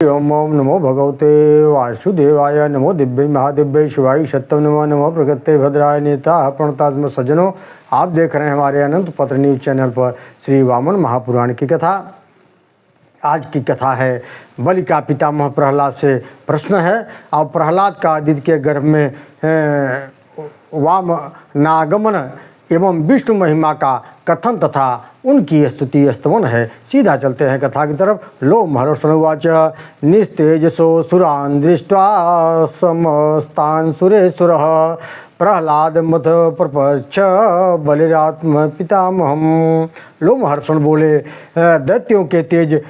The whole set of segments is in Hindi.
ओम ओम नमो भगवते वासुदेवाय नमो दिव्य महादिव्य शिवाय सत्यम नमो नमो प्रगते भद्राय नेता प्रणतात्म सज्जनों, आप देख रहे हैं हमारे अनंत पत्र न्यूज चैनल पर श्री वामन महापुराण की कथा। आज की कथा है बलि का पितामह प्रहलाद से प्रश्न है। और प्रहलाद का आदित्य के गर्भ में वामनागमन एवं विष्णु महिमा का कथन तथा उनकी स्तुति स्तवन है। सीधा चलते हैं कथा की तरफ। लोमहर्षणुवाच निस्तेजसो सुरान् दृष्ट्वा समस्तान् सुरेश्वरः प्रहलादमथ प्रपच्छ बलिरात्म पितामहम्। लोमहर्षण बोले, दैत्यों के तेज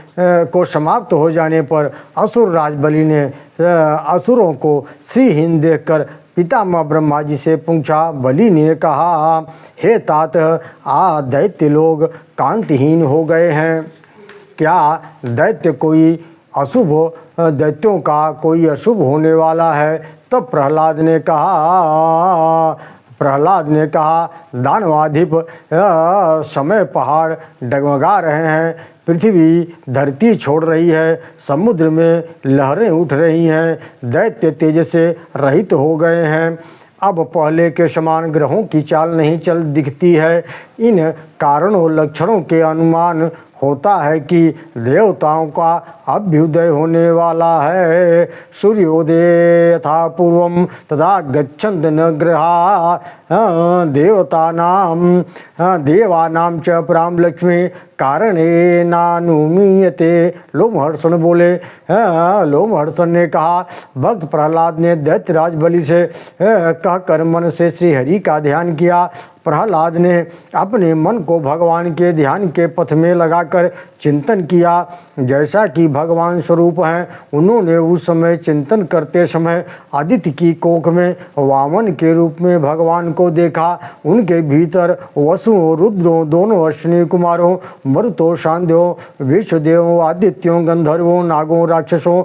को समाप्त हो जाने पर असुर राज बलि ने असुरों को श्रीहीन देखकर पितामह ब्रह्मा जी से पूछा। बलि ने कहा, हे तात, दैत्य लोग कांतिहीन हो गए हैं। क्या दैत्यों का कोई अशुभ होने वाला है? तब प्रहलाद ने कहा, दानवाधिप, समय पहाड़ डगमगा रहे हैं, पृथ्वी धरती छोड़ रही है, समुद्र में लहरें उठ रही हैं, दैत्य तेज से रहित हो गए हैं। अब पहले के समान ग्रहों की चाल नहीं चल दिखती है। इन कारणों लक्षणों के अनुमान होता है कि देवताओं का अभ्युदय होने वाला है। सूर्योदय यथा पूर्वम तथा गच्छन्त न ग्रहा देवानां च परां लक्ष्मी कारणे नानुमीयते। लोमहर्षण बोले, लोमहर्षण ने कहा, भक्त प्रहलाद ने दैत्यराज बलि से कहकर मन से श्रीहरि का ध्यान किया। प्रहलाद ने अपने मन को भगवान के ध्यान के पथ में लगाकर चिंतन किया। जैसा कि भगवान स्वरूप हैं, उन्होंने उस समय चिंतन करते समय आदित्य की कोख में वामन के रूप में भगवान को देखा। उनके भीतर वसुओं, रुद्रों, दोनों अश्विनी कुमारों, मरुतों, शांध्यों, विश्वदेवों, आदित्यों, गंधर्वों, नागों, राक्षसों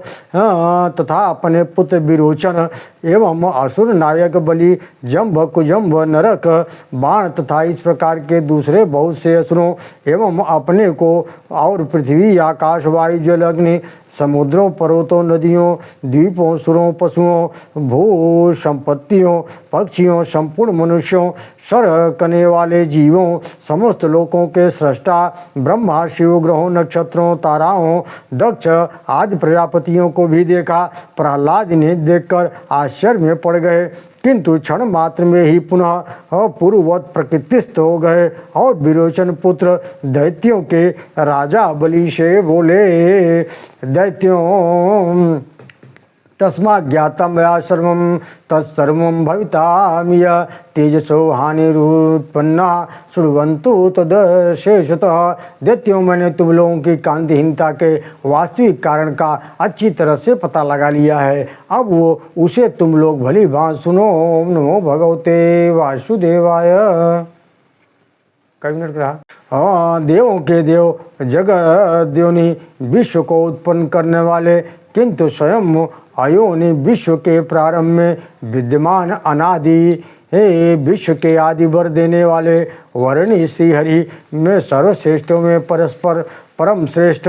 तथा अपने पुत्र विरोचन एवं असुर नायक बलि, जम्भ, कुजम्भ, नरक, बाण तथा इस प्रकार के दूसरे बहुत से असुरों एवं अपने को और पृथ्वी, आकाश, वायु, जल, अग्नि, समुद्रों, पर्वतों, नदियों, द्वीपों, सुरों, पशुओं, भू संपत्तियों, पक्षियों, संपूर्ण मनुष्यों, सर कने वाले जीवों, समस्त लोकों के सृष्टा ब्रह्मा, शिव, ग्रहों, नक्षत्रों, ताराओं, दक्ष आदि प्रजापतियों को भी देखा। प्रहलाद ने देखकर आश्चर्य में पड़ गए, किंतु क्षण मात्र में ही पुनः पूर्ववत प्रकृतिस्थ हो गए और विरोचन पुत्र दैत्यों के राजा बलि से बोले, दैत्यों तस्मा ज्ञातम मया सर्वं तत्सर्वं भवितामिय तेजसो हानिरुत्पन्ना शृण्वन्तु तदशेषतः। दैत्यों, मैंने तुम लोगों की कांतिहीनता के वास्तविक कारण का अच्छी तरह से पता लगा लिया है। अब उसे तुम लोग भली भांति सुनो। ओम नमो भगवते वासुदेवाय। कई मिनट रहा। देवों के देव, जगद्योनि, विश्व को उत्पन्न करने वाले, किंतु स्वयं अयोनि, विश्व के प्रारंभ में विद्यमान, अनादि, विश्व के आदि वर देने वाले वर्णी श्रीहरि में सर्वश्रेष्ठों में परस्पर परम श्रेष्ठ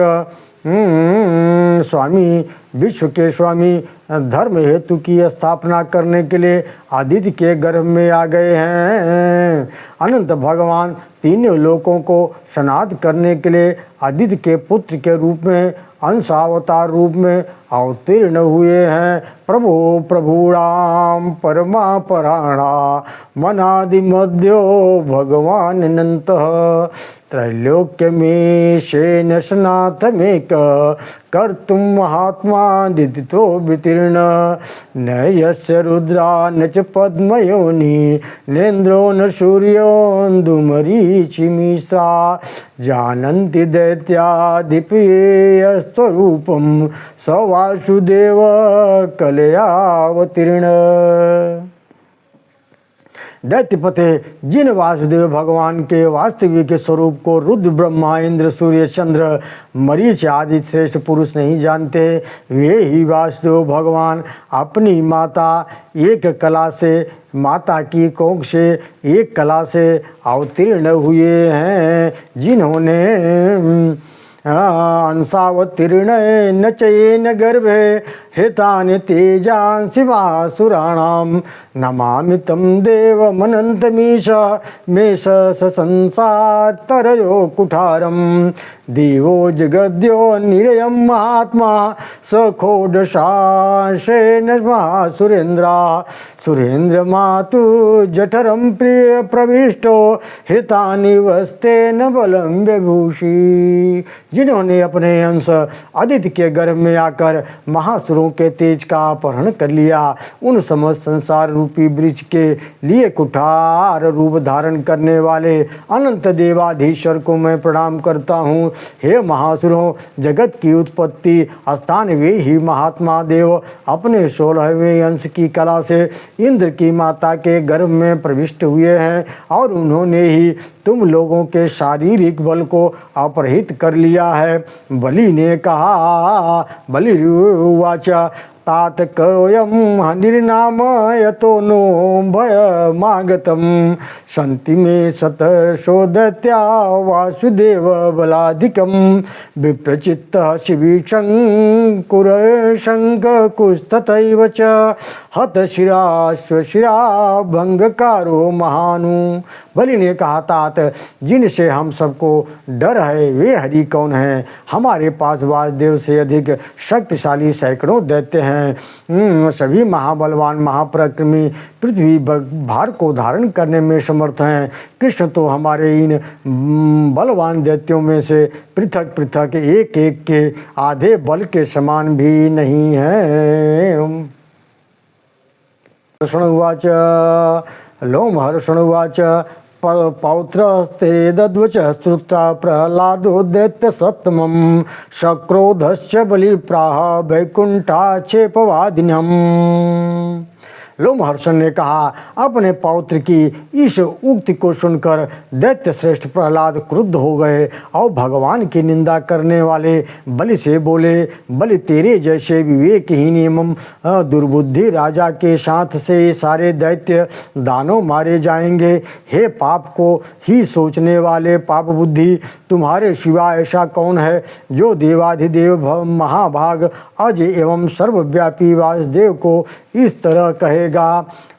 स्वामी, विश्व के स्वामी, धर्म हेतु की स्थापना करने के लिए आदित्य के गर्भ में आ गए हैं। अनंत भगवान तीनों लोकों को सनात करने के लिए आदित्य के पुत्र के रूप में अंशावतार रूप में अवतीर्ण हुए हैं। प्रभुणाम परमा पराणा मनादि मध्यो भगवान अनंतः त्रैलोक्य में शेन सनातमेक कर्तुम महात्मा दिदितो वितीर्ण न यस्य रुद्रा न च पद्मयोनि नेन्द्रो न सूर्यो धूमरीचिमिषा जानन्ति दैत्याधिपेयस्वरूपं स वासुदेव कलयावतीर्ण। दैत्यपते, जिन वासुदेव भगवान के वास्तविक स्वरूप को रुद्र, ब्रह्मा, इंद्र, सूर्य, चंद्र, मरीच आदि श्रेष्ठ पुरुष नहीं जानते, वे ही वासुदेव भगवान अपनी माता की कोख से एक कला से अवतीर्ण हुए हैं, जिन्होंने अंसावतीर्ण चैन गर्भे हृतानि तेजांसि वासुराणां नमामि तं देवमनन्तमीश मेष संसारतरयो कुठारं देवो जगद्यो निरयं महात्मा सखोडशासेन सुरेन्द्रा सुरेन्द्रमातु जठरं प्रिय प्रविष्टो हृतानि वस्तेन बलं व्यभूषी। जिन्होंने अपने अंश आदित्य के गर्भ में आकर महासुरों के तेज का अपहरण कर लिया, उन समस्त संसार रूपी वृक्ष के लिए कुठार रूप धारण करने वाले अनंत देवाधीश्वर को मैं प्रणाम करता हूँ। हे महासुरों, जगत की उत्पत्ति स्थान वे ही महात्मा देव अपने 16वें अंश की कला से इंद्र की माता के गर्भ में प्रविष्ट हुए हैं और उन्होंने ही तुम लोगों के शारीरिक बल को अपहृत कर लिया है। बलि ने कहा, बलिरुवाच तात कयम निर्नाम यतो नो भयमागतम सन्ति मे शतशोदत्या वासुदेव बलाधिकम विप्रचित्तः शिवीशंकुर शंखकुस्तथैव च हतशिराश्वशिरा भंगकारो महानु। बलि ने कहा, तात जिनसे हम सबको डर है वे हरि कौन हैं? हमारे पास वासुदेव से अधिक शक्तिशाली सैकड़ों दैत्य हैं। सभी महाबलवान महापराक्रमी पृथ्वी भार को धारण करने में समर्थ हैं। कृष्ण तो हमारे इन बलवान दैत्यों में से पृथक पृथक एक एक के आधे बल के समान भी नहीं है। हर्षणुवाच लोमहर्षणुवाच पौत्रस्ते दद्वच श्रुत्वा प्रह्लादो दैत्य सत्तमं सक्रोधश्च बलिप्राह वैकुंठाक्षेपवादिनम्। लोमहर्षण ने कहा, अपने पौत्र की इस उक्ति को सुनकर दैत्य श्रेष्ठ प्रहलाद क्रुद्ध हो गए और भगवान की निंदा करने वाले बलि से बोले, बलि तेरे जैसे विवेकहीन एवं दुर्बुद्धि राजा के साथ से सारे दैत्य दानव मारे जाएंगे। हे पाप को ही सोचने वाले पाप बुद्धि, तुम्हारे सिवा ऐसा कौन है जो देवाधिदेव महाभाग अजय एवं सर्वव्यापी वासुदेव को इस तरह कहेगा?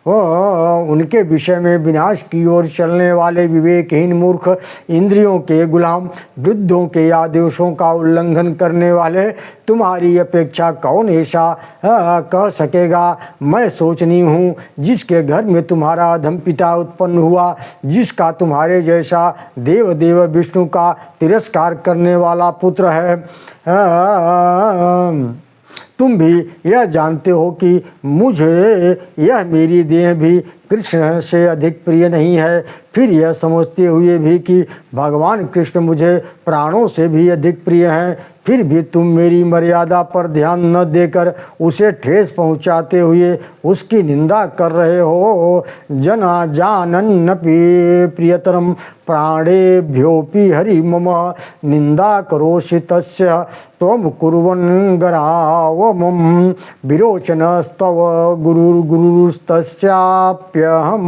उनके विषय में विनाश की ओर चलने वाले विवेकहीन मूर्ख, इंद्रियों के गुलाम, वृद्धों के आदेशों का उल्लंघन करने वाले तुम्हारी अपेक्षा कौन ऐसा कह सकेगा? मैं सोचनी हूँ जिसके घर में तुम्हारा अधम पिता उत्पन्न हुआ, जिसका तुम्हारे जैसा देव विष्णु का तिरस्कार करने वाला पुत्र है। तुम भी यह जानते हो कि मुझे यह मेरी देह भी कृष्ण से अधिक प्रिय नहीं है। फिर यह समझते हुए भी कि भगवान कृष्ण मुझे प्राणों से भी अधिक प्रिय हैं, फिर भी तुम मेरी मर्यादा पर ध्यान न देकर उसे ठेस पहुंचाते हुए उसकी निंदा कर रहे हो। जना जानन्नपि प्रियतरम प्राणेभ्योपि हरि मम निंदा करोषि तस्य त्वं कुर्वन् गरावमं विरोचनस्तव गुरुस्तस्याप्यहं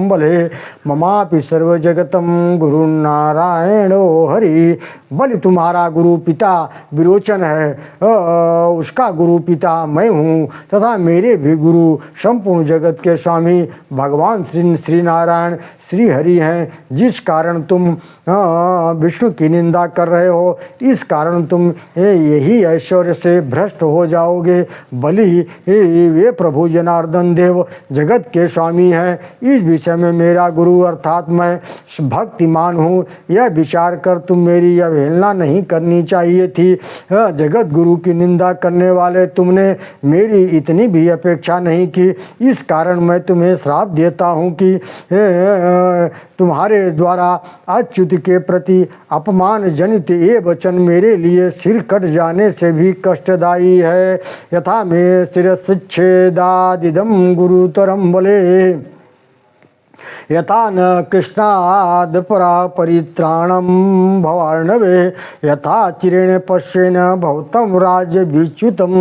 बले ममापि सर्वजगतं गुरुनारायणो हरि। बलि तुम्हारा गुरु पिता विरोचन है, उसका गुरु पिता मैं हूँ तथा मेरे भी गुरु संपूर्ण जगत के स्वामी भगवान श्री नारायण श्री हरि हैं। जिस कारण तुम विष्णु की निंदा कर रहे हो, इस कारण तुम यही ऐश्वर्य से भ्रष्ट हो जाओगे। बलि वे प्रभु जनार्दन देव जगत के स्वामी हैं। इस विषय में मेरा गुरु अर्थात मैं भक्तिमान हूँ, यह विचार कर तुम मेरी अवहेलना नहीं करनी चाहिए थी। जगत गुरु की निंदा करने वाले तुमने मेरी इतनी भी अपेक्षा नहीं की। इस कारण मैं तुम्हें श्राप देता हूँ कि तुम्हारे द्वारा अच्युत के प्रति अपमान जनित ये वचन मेरे लिए सिर कट जाने से भी कष्टदायी है। यथा में शिरश्छेदादिदम गुरुतरम बले। यथा न कृष्णाद परा परित्राणम भवार्णवे यथा चिरेण पश्येन भवतम राज्य विच्युतम।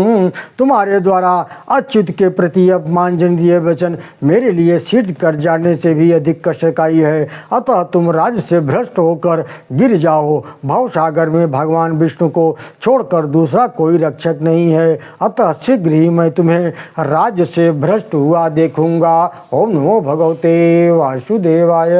तुम्हारे द्वारा अच्युत के प्रति अपमानजनक वचन मेरे लिए सिद्ध कर जाने से भी अधिक कष्टकारी है। अतः तुम राज्य से भ्रष्ट होकर गिर जाओ। भवसागर में भगवान विष्णु को छोड़कर दूसरा कोई रक्षक नहीं है। अतः शीघ्र ही मैं तुम्हें राज्य से भ्रष्ट हुआ देखूंगा। ओम नमो भगवते वासुदेवाय।